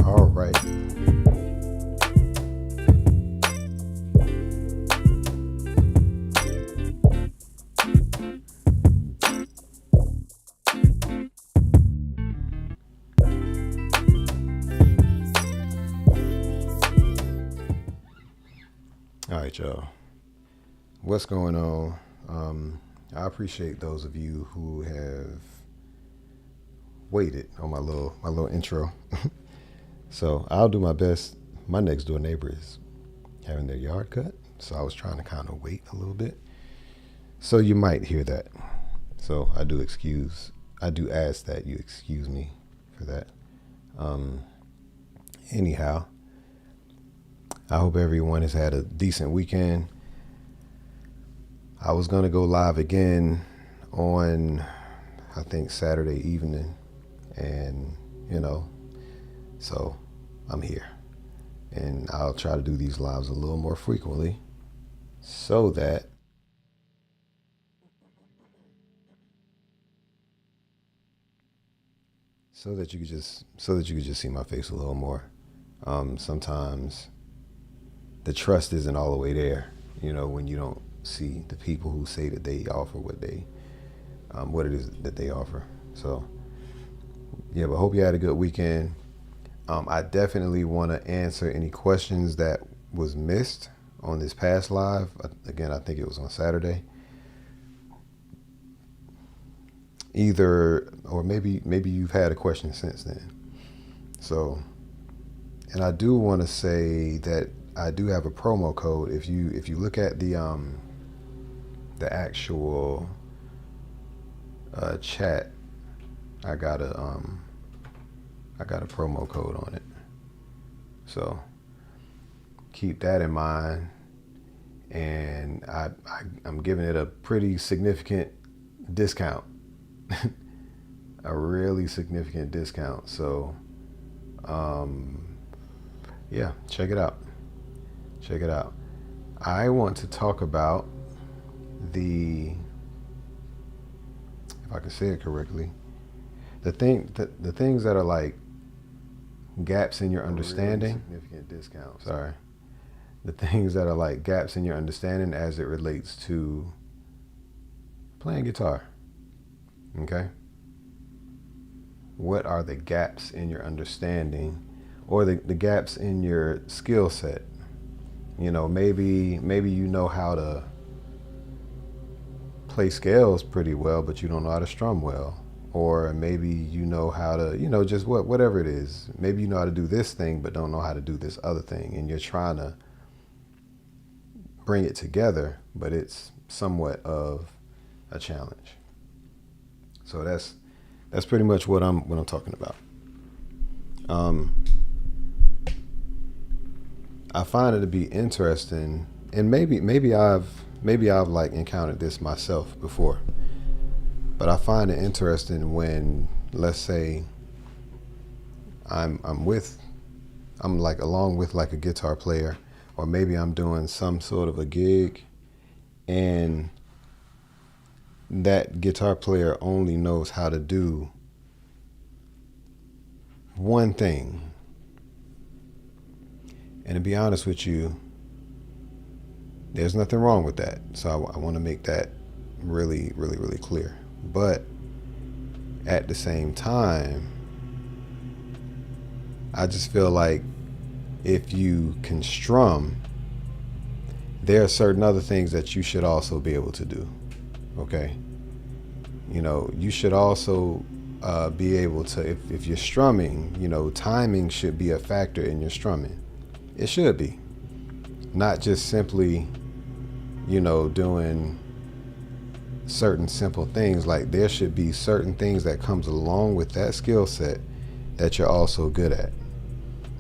All right. All right, y'all. What's going on? I appreciate those of you who have waited on my little intro. So I'll do my best. My next door neighbor is having their yard cut, so I was trying to kind of wait a little bit. So you might hear that. So I do ask that you excuse me for that. Anyhow, I hope everyone has had a decent weekend. I was going to go live again on, I think, Saturday evening. And, so I'm here. And I'll try to do these lives a little more frequently so that you could just see my face a little more. Sometimes the trust isn't all the way there, when you don't see the people who say that they offer what it is that they offer. So yeah, but hope you had a good weekend. I definitely want to answer any questions that was missed on this past live. Again, I think it was on Saturday. Or maybe you've had a question since then. So, and I do want to say that I do have a promo code. If you look at the actual chat, I got a promo code on it. So keep that in mind. And I'm giving it a pretty significant discount. A really significant discount. So yeah, check it out. I want to talk about if I can say it correctly, the things that are like gaps in your understanding. Really significant discount. Sorry. The things that are like gaps in your understanding as it relates to playing guitar. Okay? What are the gaps in your understanding, or the gaps in your skill set? Maybe you know how to play scales pretty well, but you don't know how to strum well. Or maybe you know how to, just whatever it is. Maybe you know how to do this thing, but don't know how to do this other thing. And you're trying to bring it together, but it's somewhat of a challenge. So that's pretty much what I'm talking about. I find it to be interesting, and maybe I've like encountered this myself before, but I find it interesting when, let's say, I'm along with like a guitar player, or maybe I'm doing some sort of a gig, and that guitar player only knows how to do one thing. And to be honest with you, there's nothing wrong with that. So I want to make that really, really, really clear. But at the same time, I just feel like if you can strum, there are certain other things that you should also be able to do. Okay? You should also be able to, if you're strumming, timing should be a factor in your strumming. It should be. Not just simply doing certain simple things. Like there should be certain things that comes along with that skill set that you're also good at.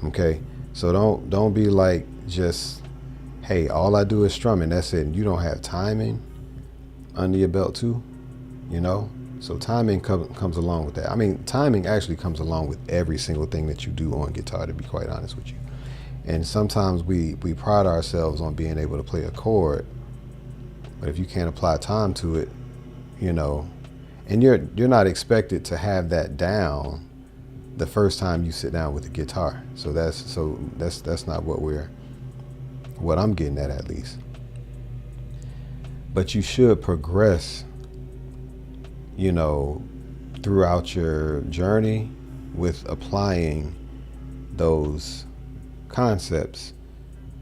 Okay, so don't be like just, hey, all I do is strumming, that's it, and you don't have timing under your belt too. So timing comes along with that. I mean, timing actually comes along with every single thing that you do on guitar, to be quite honest with you. And sometimes we pride ourselves on being able to play a chord, but if you can't apply time to it, and you're not expected to have that down the first time you sit down with the guitar. So that's not what I'm getting at least. But you should progress, throughout your journey with applying those concepts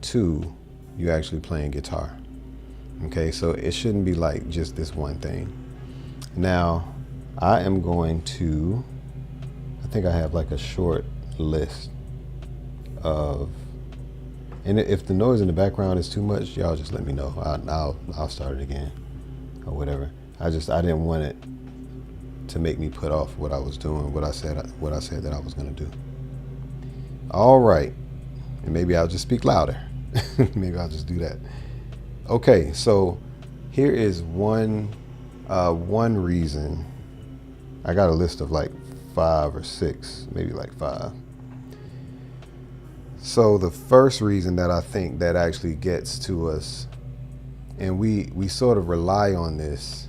to you actually playing guitar. Okay, so it shouldn't be like just this one thing. Now, I think I have like a short list of, and if the noise in the background is too much, y'all just let me know. I'll start it again or whatever. I didn't want it to make me put off what I was doing, what I said that I was going to do. All right. And maybe I'll just speak louder. Maybe I'll just do that. Okay, so here is one reason. I got a list of like 5 or 6, maybe like 5. So the first reason that I think that actually gets to us, and we sort of rely on this,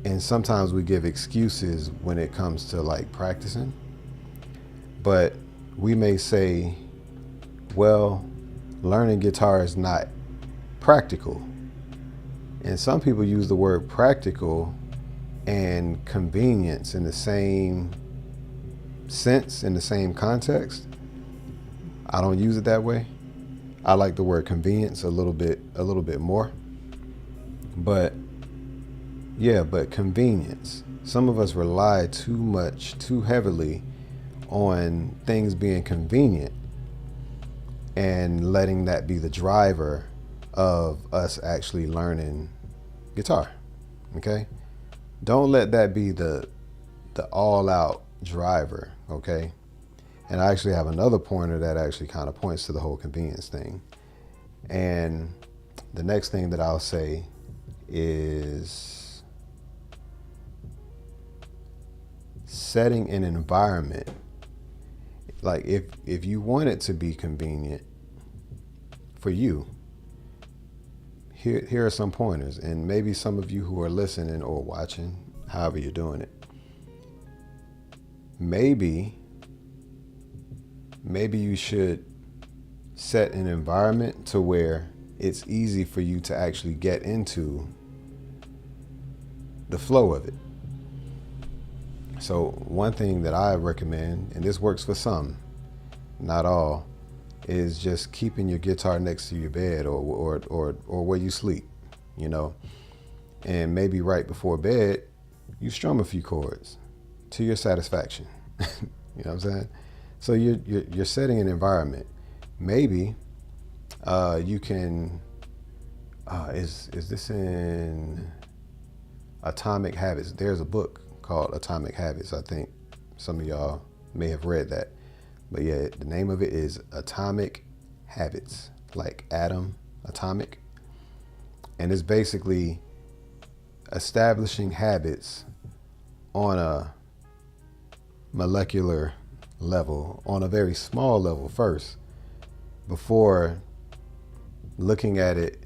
and sometimes we give excuses when it comes to like practicing, but we may say, well, learning guitar is not practical. And some people use the word practical and convenience in the same sense, in the same context. I don't use it that way. I like the word convenience a little bit more. But convenience. Some of us rely too heavily on things being convenient and letting that be the driver of us actually learning guitar. Okay? Don't let that be the all-out driver, okay? And I actually have another pointer that actually kind of points to the whole convenience thing. And the next thing that I'll say is setting an environment. Like if you want it to be convenient for you, here are some pointers, and maybe some of you who are listening or watching, however you're doing it, maybe you should set an environment to where it's easy for you to actually get into the flow of it. So one thing that I recommend, and this works for some, not all, is just keeping your guitar next to your bed or where you sleep, and maybe right before bed, you strum a few chords to your satisfaction. You know what I'm saying? So you're setting an environment. Maybe you can. Is this in Atomic Habits? There's a book called Atomic Habits. I think some of y'all may have read that. But yeah, the name of it is Atomic Habits, like atom, atomic. And it's basically establishing habits on a molecular level, on a very small level first, before looking at it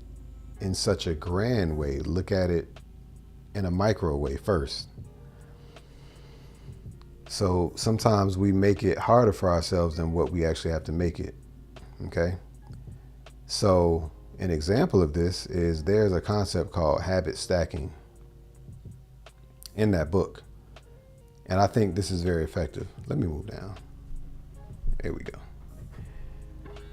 in such a grand way. Look at it in a micro way first. So sometimes we make it harder for ourselves than what we actually have to make it. Okay. So an example of this is there's a concept called habit stacking in that book. And I think this is very effective. Let me move down. There we go.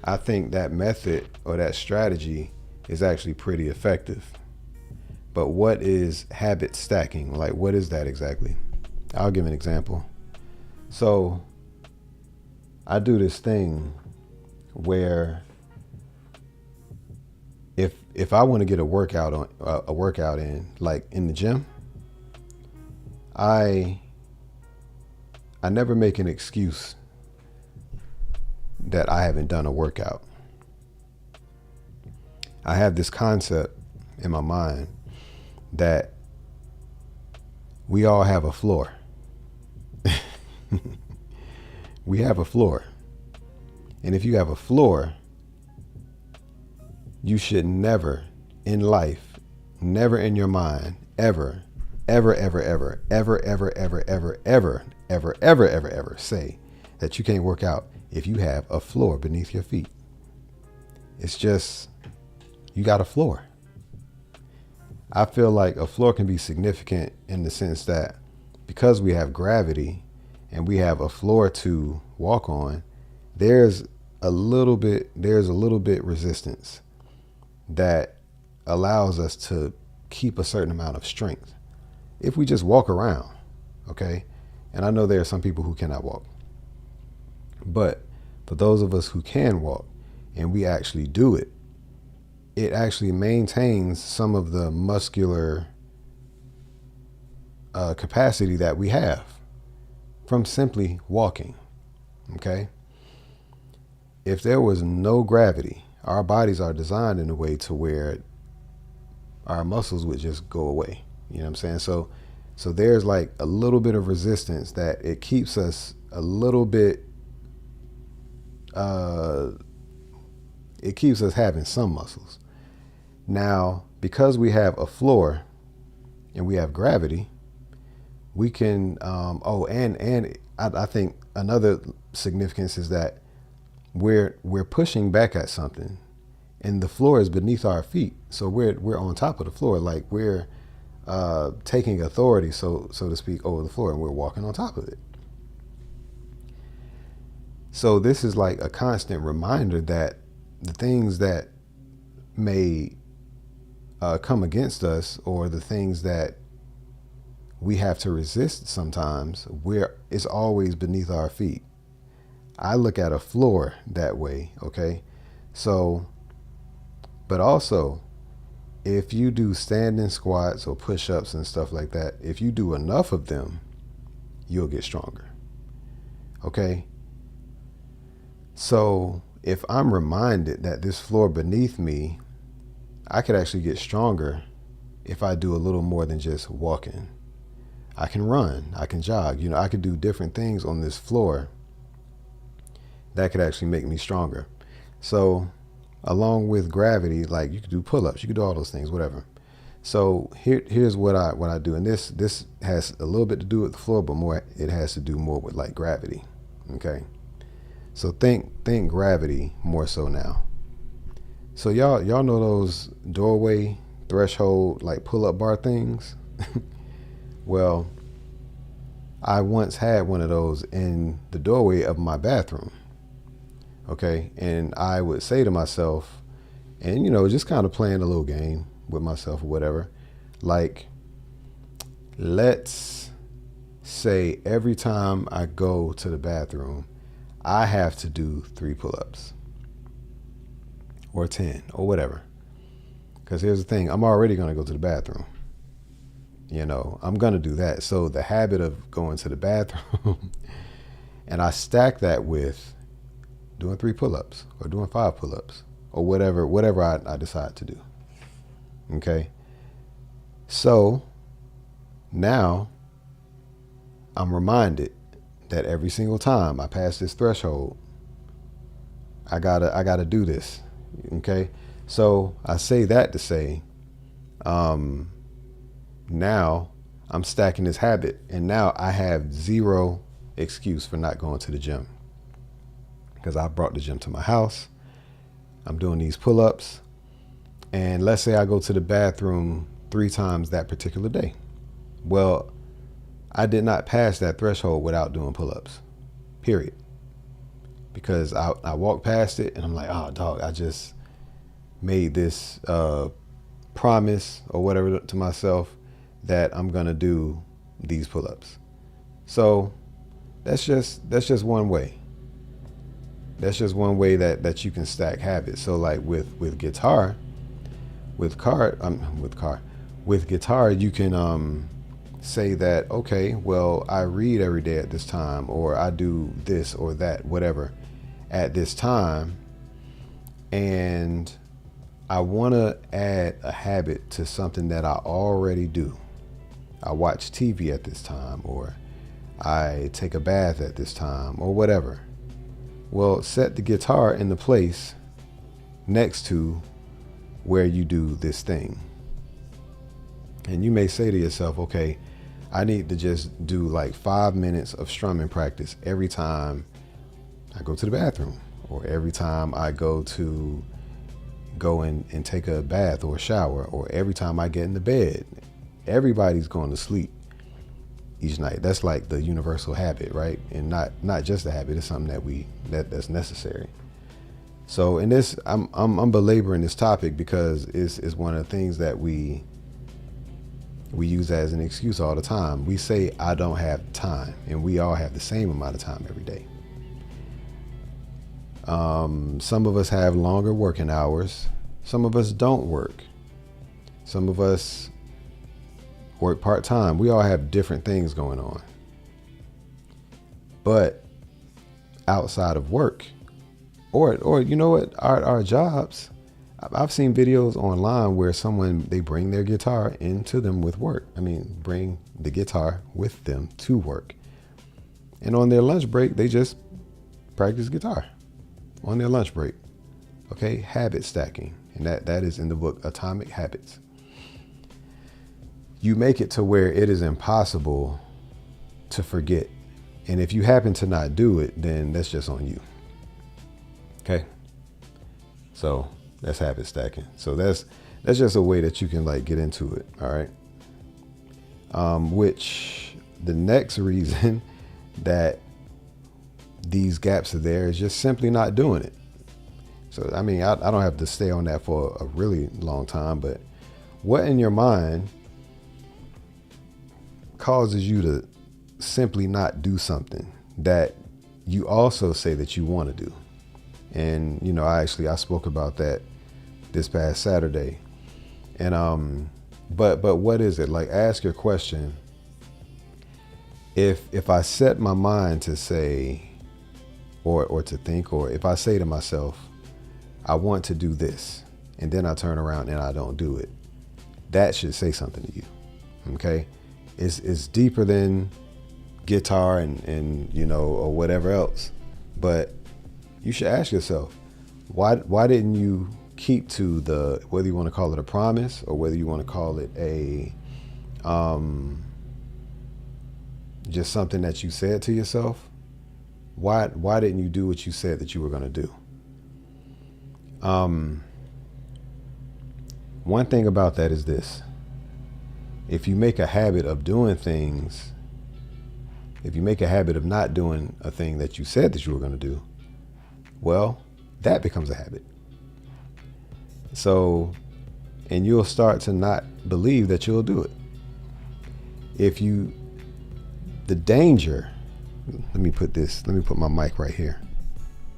I think that method or that strategy is actually pretty effective. But what is habit stacking? Like, what is that exactly? I'll give an example. So I do this thing where if if I want to get a workout in, like in the gym, I never make an excuse that I haven't done a workout. I have this concept in my mind that we all have a floor. We have a floor. And if you have a floor, you should never in life, never in your mind, ever say that you can't work out if you have a floor beneath your feet. It's just, you got a floor. I feel like a floor can be significant in the sense that because we have gravity and we have a floor to walk on, there's a little bit resistance that allows us to keep a certain amount of strength if we just walk around, okay? And I know there are some people who cannot walk, but for those of us who can walk and we actually do it, it actually maintains some of the muscular capacity that we have from simply walking, okay? If there was no gravity, our bodies are designed in a way to where our muscles would just go away. You know what I'm saying? So there's like a little bit of resistance that it keeps us a little bit, it keeps us having some muscles. Now, because we have a floor and we have gravity, we can, and I think another significance is that we're pushing back at something and the floor is beneath our feet. So we're on top of the floor, like we're taking authority, so to speak, over the floor, and we're walking on top of it. So this is like a constant reminder that the things that may come against us, or the things that we have to resist sometimes, it's always beneath our feet. I look at a floor that way, okay? So, but also, if you do standing squats or push-ups and stuff like that, if you do enough of them, you'll get stronger, okay? So if I'm reminded that this floor beneath me, I could actually get stronger if I do a little more than just walking. I can run, I can jog, I could do different things on this floor that could actually make me stronger. So along with gravity, like you could do pull-ups, you could do all those things, whatever. So here's what I do. And this has a little bit to do with the floor, but it has to do more with like gravity. Okay. So think gravity more so now. So y'all know those doorway threshold, like pull-up bar things? Well, I once had one of those in the doorway of my bathroom. Okay. And I would say to myself, and, just kind of playing a little game with myself or whatever, like, let's say every time I go to the bathroom, I have to do 3 pull-ups or 10 or whatever. Because here's the thing, I'm already going to go to the bathroom. I'm going to do that. So the habit of going to the bathroom and I stack that with doing 3 pull-ups or doing 5 pull-ups or whatever I decide to do. Okay. So now I'm reminded that every single time I pass this threshold, I gotta do this. Okay. So I say that to say, now I'm stacking this habit, and now I have zero excuse for not going to the gym, because I brought the gym to my house. I'm doing these pull-ups, and let's say I go to the bathroom 3 times that particular day. Well, I did not pass that threshold without doing pull-ups, period. Because I walked past it and I'm like, oh dog, I just made this promise or whatever to myself that I'm gonna do these pull-ups. So that's just one way. That's just one way that you can stack habits. So like with guitar, with guitar, you can say that, okay, well, I read every day at this time, or I do this or that, whatever, at this time, and I want to add a habit to something that I already do. I watch TV at this time, or I take a bath at this time, or whatever. Well, set the guitar in the place next to where you do this thing. And you may say to yourself, okay, I need to just do like 5 minutes of strumming practice every time I go to the bathroom, or every time I go and take a bath or a shower, or every time I get in the bed. Everybody's going to sleep each night. That's like the universal habit, right? And not just a habit, it's something that's necessary. So in this, I'm belaboring this topic because it's one of the things that we use as an excuse all the time. We say, I don't have time, and we all have the same amount of time every day. Some of us have longer working hours. Some of us don't work. Some of us work part-time. We all have different things going on. But outside of work, or you know what, our jobs, I've seen videos online where they bring their guitar into them with work. Bring the guitar with them to work. And on their lunch break, they just practice guitar on their lunch break. Okay, habit stacking. And that is in the book, Atomic Habits. You make it to where it is impossible to forget. And if you happen to not do it, then that's just on you. Okay. So that's habit stacking. So that's just a way that you can like get into it. All right. Which the next reason that these gaps are there is just simply not doing it. So, I don't have to stay on that for a really long time, but what in your mind causes you to simply not do something that you also say that you want to do? And, I spoke about that this past Saturday. And, but what is it? Like, ask your question. If I set my mind to say, or to think, or if I say to myself, I want to do this, and then I turn around and I don't do it, that should say something to you. Okay. It's deeper than guitar and or whatever else, but you should ask yourself, why didn't you keep to the, whether you want to call it a promise or whether you want to call it a just something that you said to yourself? Why didn't you do what you said that you were going to do? One thing about that is this: if you make a habit of doing things, if you make a habit of not doing a thing that you said that you were going to do, well, that becomes a habit. So, and you'll start to not believe that you'll do it. The danger, let me put my mic right here.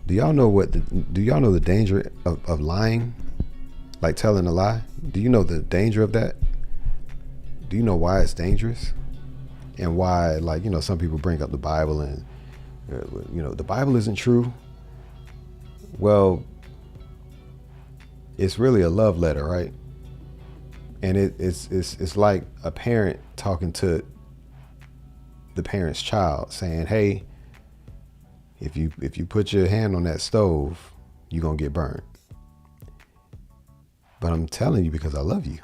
Do y'all know the danger of lying? Like telling a lie? Do you know the danger of that? Do you know why it's dangerous? And why, some people bring up the Bible and, the Bible isn't true. Well, it's really a love letter, right? And it's like a parent talking to the parent's child, saying, hey, if you put your hand on that stove, you're going to get burned. But I'm telling you because I love you.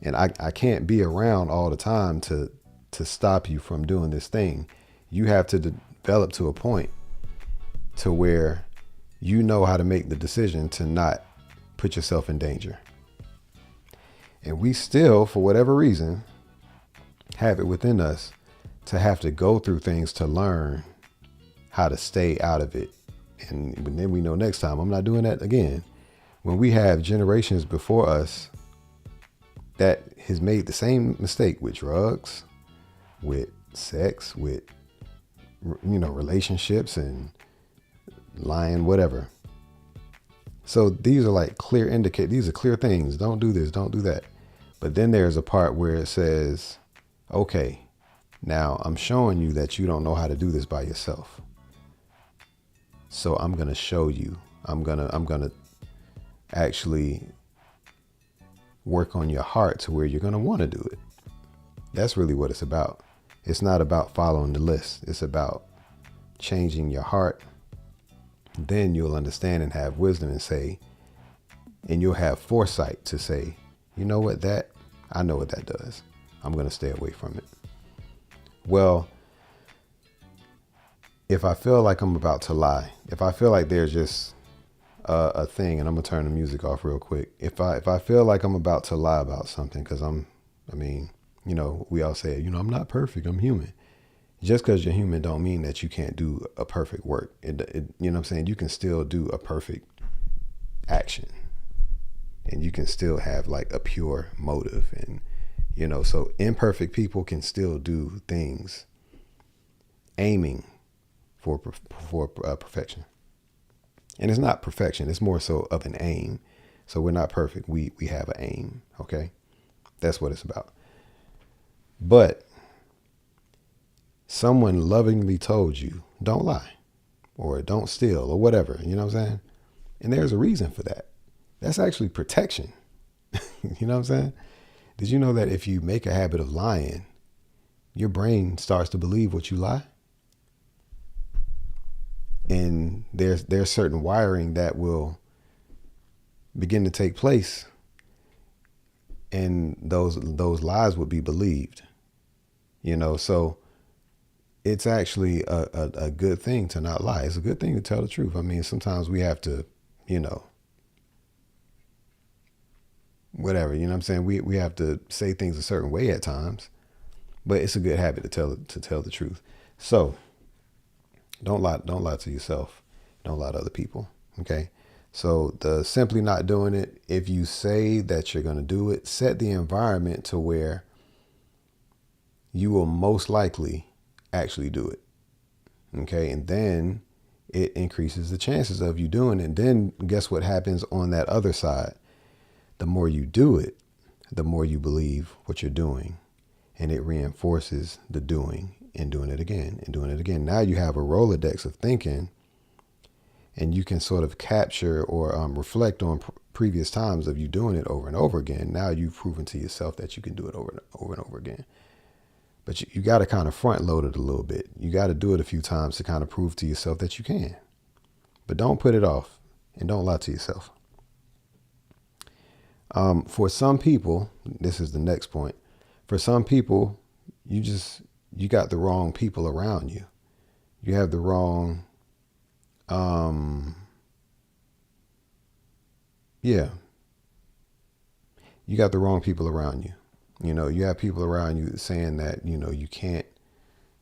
And I can't be around all the time to stop you from doing this thing. You have to develop to a point to where you know how to make the decision to not put yourself in danger. And we still, for whatever reason, have it within us to have to go through things to learn how to stay out of it. And then we know next time, I'm not doing that again. When we have generations before us that has made the same mistake with drugs, with sex, with, relationships and lying, whatever. So these are like clear indicate. These are clear things. Don't do this. Don't do that. But then there's a part where it says, okay, now I'm showing you that you don't know how to do this by yourself. So I'm going to show you. I'm going to actually work on your heart to where you're going to want to do it. That's really what it's about. It's not about following the list. It's about changing your heart. Then you'll understand and have wisdom and say, and you'll have foresight to say, you know what, I know what that does. I'm going to stay away from it. Well, if I feel like I'm about to lie, if I feel like there's just a thing, and I'm gonna turn the music off real quick. If I feel like I'm about to lie about something, because we all say, I'm not perfect, I'm human. Just because you're human don't mean that you can't do a perfect work. You know what I'm saying? You can still do a perfect action, and you can still have like a pure motive, and so imperfect people can still do things aiming for perfection. And it's not perfection. It's more so of an aim. So we're not perfect. We have an aim. Okay. That's what it's about. But someone lovingly told you, don't lie or don't steal or whatever. You know what I'm saying? And there's a reason for that. That's actually protection. You know what I'm saying? Did you know that if you make a habit of lying, your brain starts to believe what you lie? And there's certain wiring that will begin to take place, and those lies would be believed. So it's actually a good thing to not lie. It's a good thing to tell the truth. I mean, sometimes we have to, whatever, you know what I'm saying? We have to say things a certain way at times, but it's a good habit to tell the truth. So don't lie to yourself. Don't lie to other people. Okay. So the simply not doing it, if you say that you're going to do it, set the environment to where you will most likely actually do it. Okay. And then it increases the chances of you doing it. And then guess what happens on that other side? The more you do it, the more you believe what you're doing, and it reinforces the doing and doing it again and doing it again. Now you have a Rolodex of thinking, and you can sort of capture or reflect on previous times of you doing it over and over again. Now you've proven to yourself that you can do it over and over again. But you got to kind of front load it a little bit. You got to do it a few times to kind of prove to yourself that you can. But don't put it off, and don't lie to yourself. For some people, this is the next point. For some people, you got the wrong people around you. You have the wrong, you got the wrong people around you. You have people around you saying that, you can't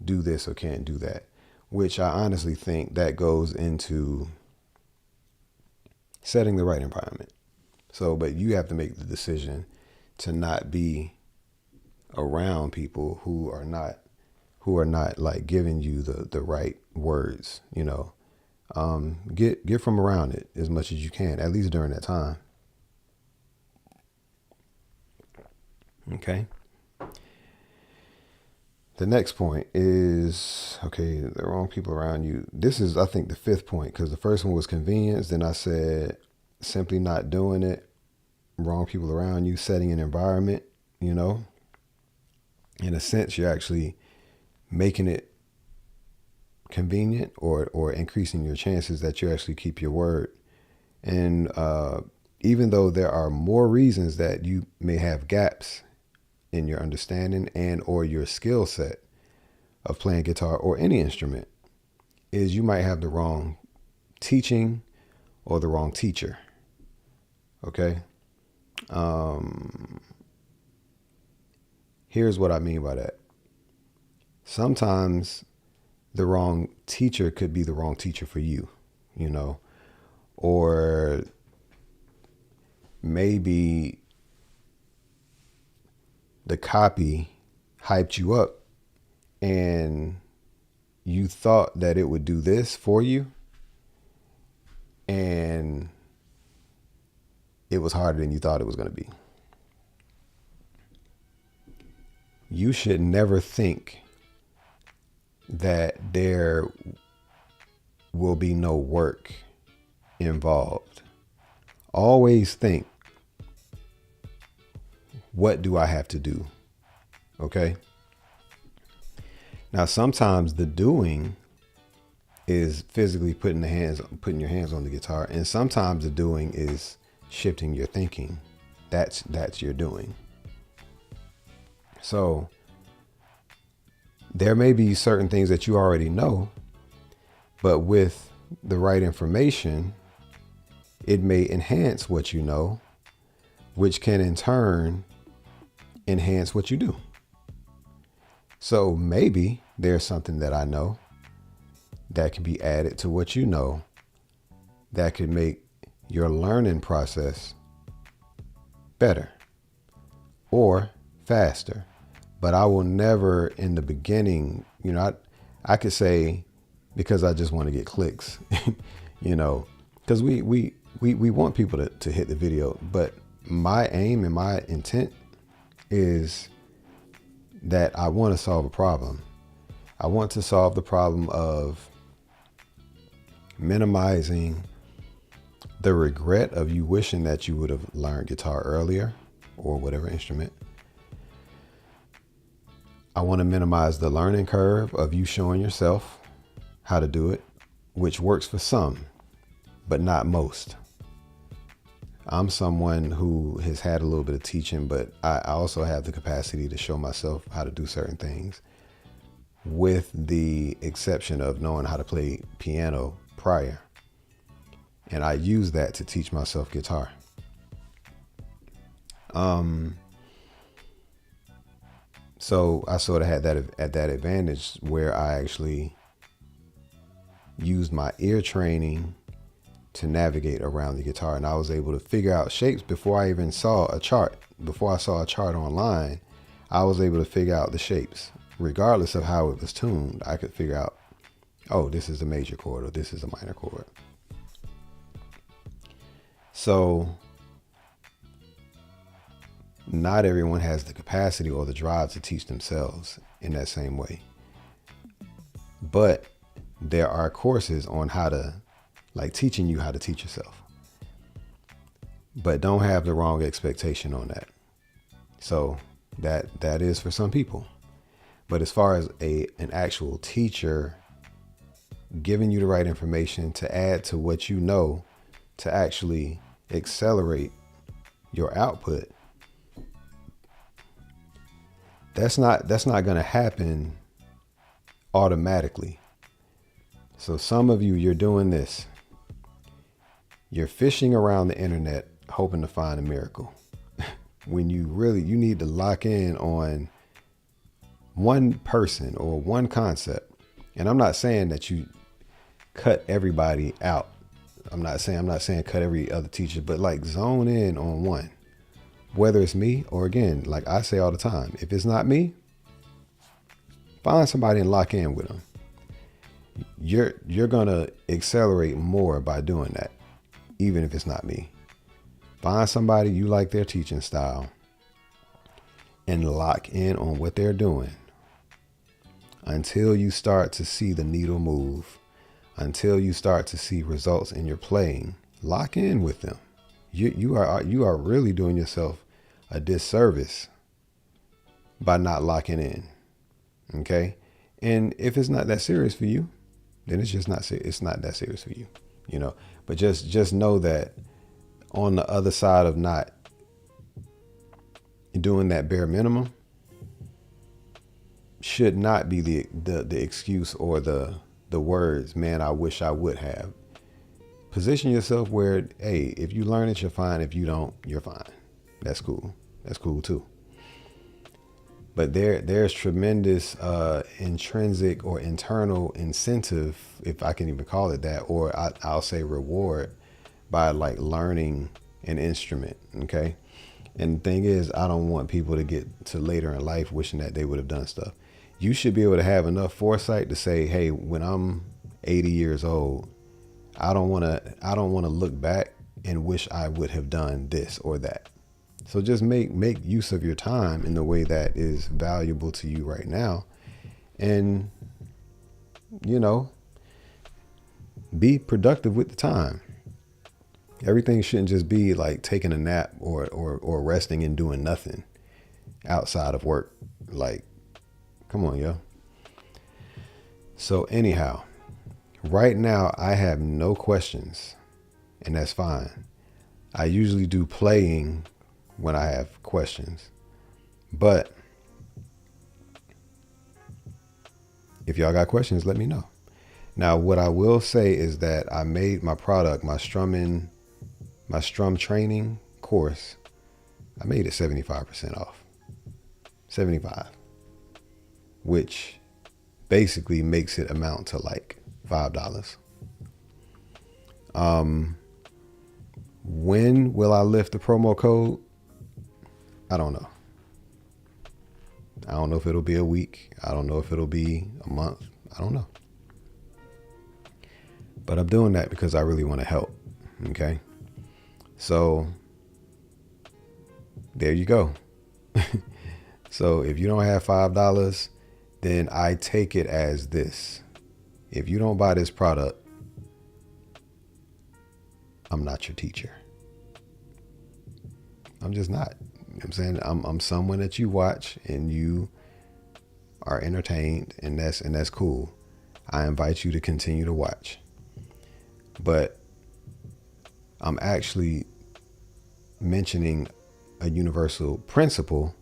do this or can't do that, which I honestly think that goes into setting the right environment. So, but you have to make the decision to not be around people who are not like giving you the right words. Get from around it as much as you can, at least during that time. Okay. The next point is, the wrong people around you. This is, I think, the fifth point, because the first one was convenience. Then I said simply not doing it, wrong people around you, setting an environment. In a sense, you're actually making it convenient or increasing your chances that you actually keep your word. And even though there are more reasons that you may have gaps in your understanding and or your skill set of playing guitar or any instrument, is you might have the wrong teaching or the wrong teacher. Okay. Here's what I mean by that. Sometimes the wrong teacher could be the wrong teacher for you, or maybe the copy hyped you up and you thought that it would do this for you, and it was harder than you thought it was going to be. You should never think that there will be no work involved. Always think, what do I have to do? Okay. Now, sometimes the doing is physically putting your hands on the guitar, and sometimes the doing is shifting your thinking. That's your doing. So there may be certain things that you already know, but with the right information, it may enhance what you know, which can in turn enhance what you do. So maybe there's something that I know that can be added to what you know that could make your learning process better or faster. But I will never in the beginning, I could say, because I just want to get clicks, because we want people to hit the video. But my aim and my intent is that I want to solve a problem. I want to solve the problem of minimizing the regret of you wishing that you would have learned guitar earlier or whatever instrument. I want to minimize the learning curve of you showing yourself how to do it, which works for some, but not most. I'm someone who has had a little bit of teaching, but I also have the capacity to show myself how to do certain things, with the exception of knowing how to play piano prior. And I use that to teach myself guitar. So I sort of had that advantage where I actually used my ear training to navigate around the guitar, and I was able to figure out shapes before I even saw a chart. Before I saw a chart online, I was able to figure out the shapes, regardless of how it was tuned. I could figure out, oh, this is a major chord or this is a minor chord. So not everyone has the capacity or the drive to teach themselves in that same way. But there are courses on how to, teaching you how to teach yourself. But don't have the wrong expectation on that. So that is for some people. But as far as an actual teacher giving you the right information to add to what you know to actually accelerate your output, that's not going to happen automatically. So some of you, you're doing this. You're fishing around the internet hoping to find a miracle when you need to lock in on one person or one concept. And I'm not saying that you cut everybody out. I'm not saying cut every other teacher, but zone in on one, whether it's me or, again, like I say all the time, if it's not me, find somebody and lock in with them. You're going to accelerate more by doing that, even if it's not me. Find somebody you like their teaching style and lock in on what they're doing until you start to see the needle move, until you start to see results in your playing. Lock in with them. You are really doing yourself a disservice by not locking in. Okay? And if it's not that serious for you, then it's not that serious for you, but just know that on the other side of not doing that bare minimum should not be the excuse or the words, man, I wish I would have. Position yourself where, hey, if you learn it, you're fine. If you don't, you're fine. That's cool. That's cool too. But there's tremendous intrinsic or internal incentive, if I can even call it that, or I'll say reward, by learning an instrument. Okay. And the thing is, I don't want people to get to later in life wishing that they would have done stuff. You should be able to have enough foresight to say, hey, when I'm 80 years old, I don't want to look back and wish I would have done this or that. So just make use of your time in the way that is valuable to you right now. And, you know, be productive with the time. Everything shouldn't just be like taking a nap or resting and doing nothing outside of work. Like, come on, yo. So anyhow, right now I have no questions, and that's fine. I usually do playing when I have questions, but if y'all got questions, let me know. Now, what I will say is that I made my product, my strum training course, I made it 75% off. 75, which basically makes it amount to like $5. When will I lift the promo code? I don't know. I don't know if it'll be a week. I don't know if it'll be a month. I don't know. But I'm doing that because I really want to help. Okay. So there you go. So if you don't have $5, then I take it as this. If you don't buy this product, I'm not your teacher. I'm just not. You know what I'm saying? I'm someone that you watch and you are entertained, and that's cool. I invite you to continue to watch. But I'm actually mentioning a universal principle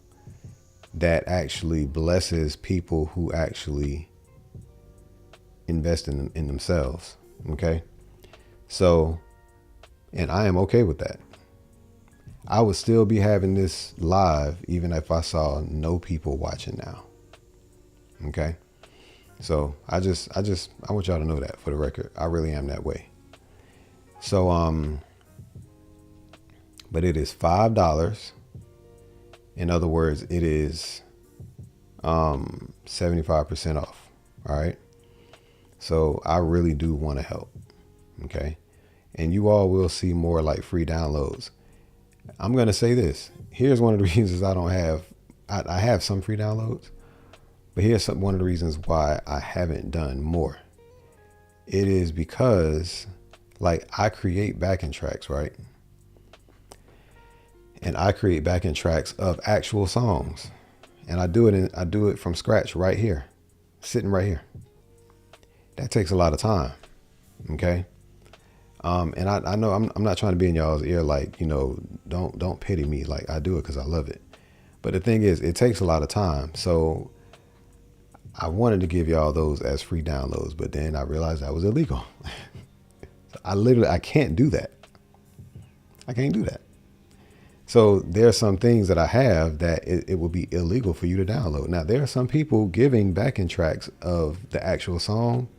that actually blesses people who actually invest in themselves. Okay. So, and I am okay with that. I would still be having this live even if I saw no people watching now. Okay. So I want y'all to know that, for the record. I really am that way. So, but it is $5. In other words, it is 75% off. All right. So I really do want to help. Okay. And you all will see more like free downloads. I'm going to say this. Here's one of the reasons I have some free downloads, but here's one of the reasons why I haven't done more. It is because like I create backing tracks, right? And I create backing tracks of actual songs, and I do it from scratch right here, sitting right here. That takes a lot of time. Okay. And I know I'm not trying to be in y'all's ear, like, you know, don't pity me. Like, I do it because I love it. But the thing is, it takes a lot of time. So I wanted to give y'all those as free downloads, but then I realized that was illegal. I can't do that. I can't do that. So there are some things that I have that it will be illegal for you to download. Now, there are some people giving backing tracks of the actual song,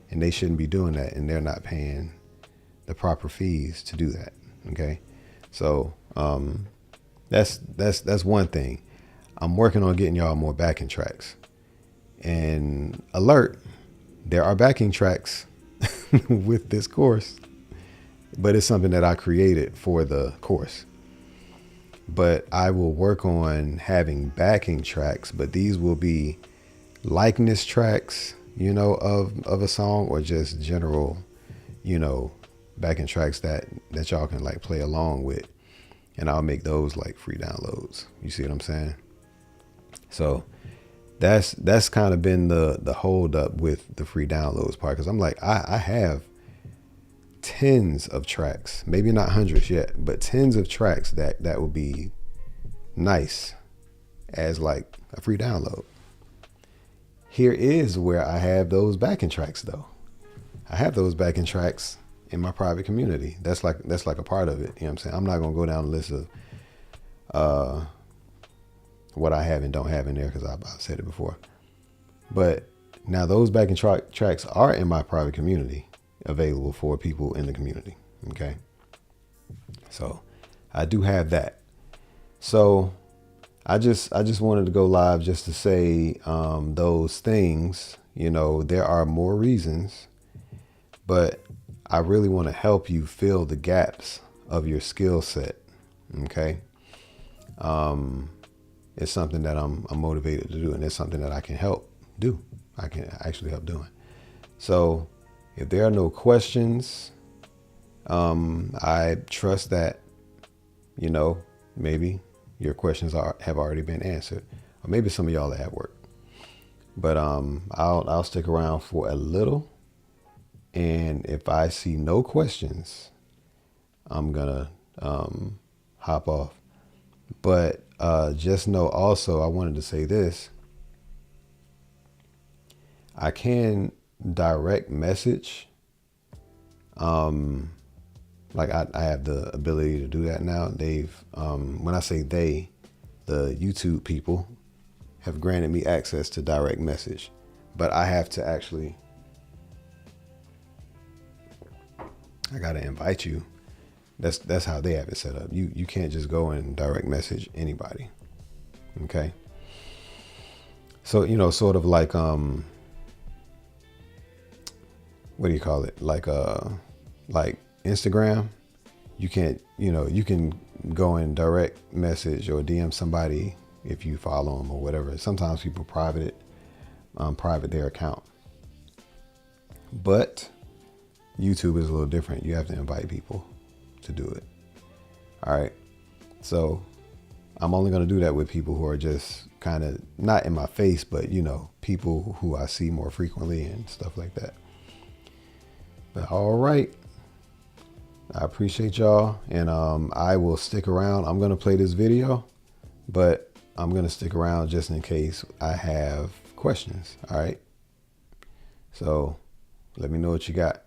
and they shouldn't be doing that, and they're not paying the proper fees to do that. Okay. So, that's one thing. I'm working on getting y'all more backing tracks, and alert, there are backing tracks with this course, but it's something that I created for the course. But I will work on having backing tracks, but these will be likeness tracks, you know, of a song, or just general, you know, backing tracks that y'all can like play along with, and I'll make those like free downloads. You see what I'm saying? So that's kind of been the hold up with the free downloads part, because I'm like, I have tens of tracks, maybe not hundreds yet, but tens of tracks that would be nice as like a free download. Here is where I have those backing tracks though. I have those backing tracks in my private community. That's like a part of it. You know what I'm saying? I'm not going to go down the list of what I have and don't have in there, because I've said it before. But now those backing tracks are in my private community, available for people in the community. Okay. So I do have that. So I just wanted to go live just to say those things. You know, there are more reasons, but I really want to help you fill the gaps of your skill set. Okay. It's something that I'm motivated to do, and it's something that I can help do. I can actually help doing. So if there are no questions, I trust that, maybe your questions have already been answered, or maybe some of y'all are at work. But I'll stick around for a little, and if I see no questions, I'm gonna hop off. But just know also, I wanted to say this. I can direct message. Like I have the ability to do that now. They've, when I say they, the YouTube people have granted me access to direct message, but I have to actually, I got to invite you. That's how they have it set up. You can't just go and direct message anybody. Okay. So, sort of like, what do you call it? Like Instagram, you can't, you can go and direct message or DM somebody if you follow them or whatever. Sometimes people private their account, but YouTube is a little different. You have to invite people to do it. All right. So I'm only going to do that with people who are just kind of not in my face, but people who I see more frequently and stuff like that. But all right. I appreciate y'all. And I will stick around. I'm going to play this video, but I'm going to stick around just in case I have questions. All right. So let me know what you got.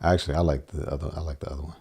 Actually, I like the other one.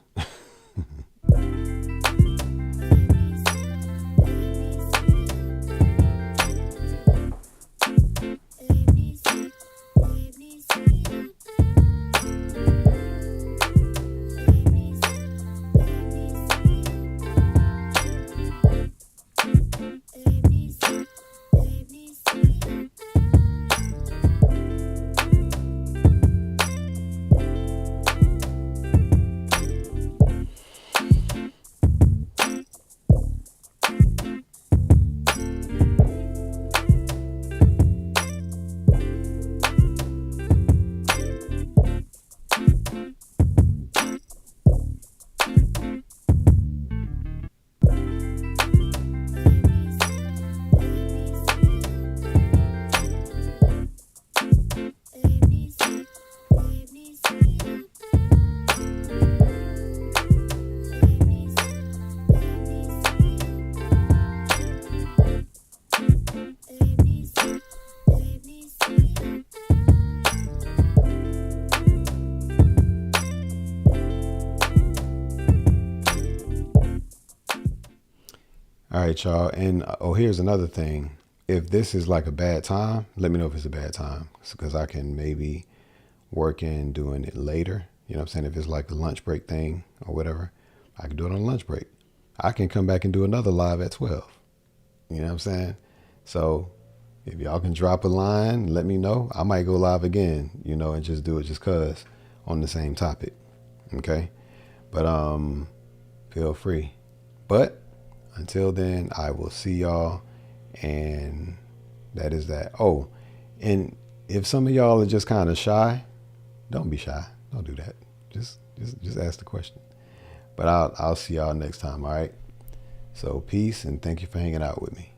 All right, y'all. And here's another thing. If this is like a bad time, let me know if it's a bad time, because I can maybe work in doing it later. You know what I'm saying? If it's like a lunch break thing or whatever, I can do it on lunch break. I can come back and do another live at 12. You know what I'm saying? So if y'all can drop a line, let me know. I might go live again, and just do it just cause on the same topic. Okay. But feel free. But until then, I will see y'all. And that is that. Oh, and if some of y'all are just kind of shy, don't be shy. Don't do that. Just ask the question. But I'll see y'all next time. All right. So peace, and thank you for hanging out with me.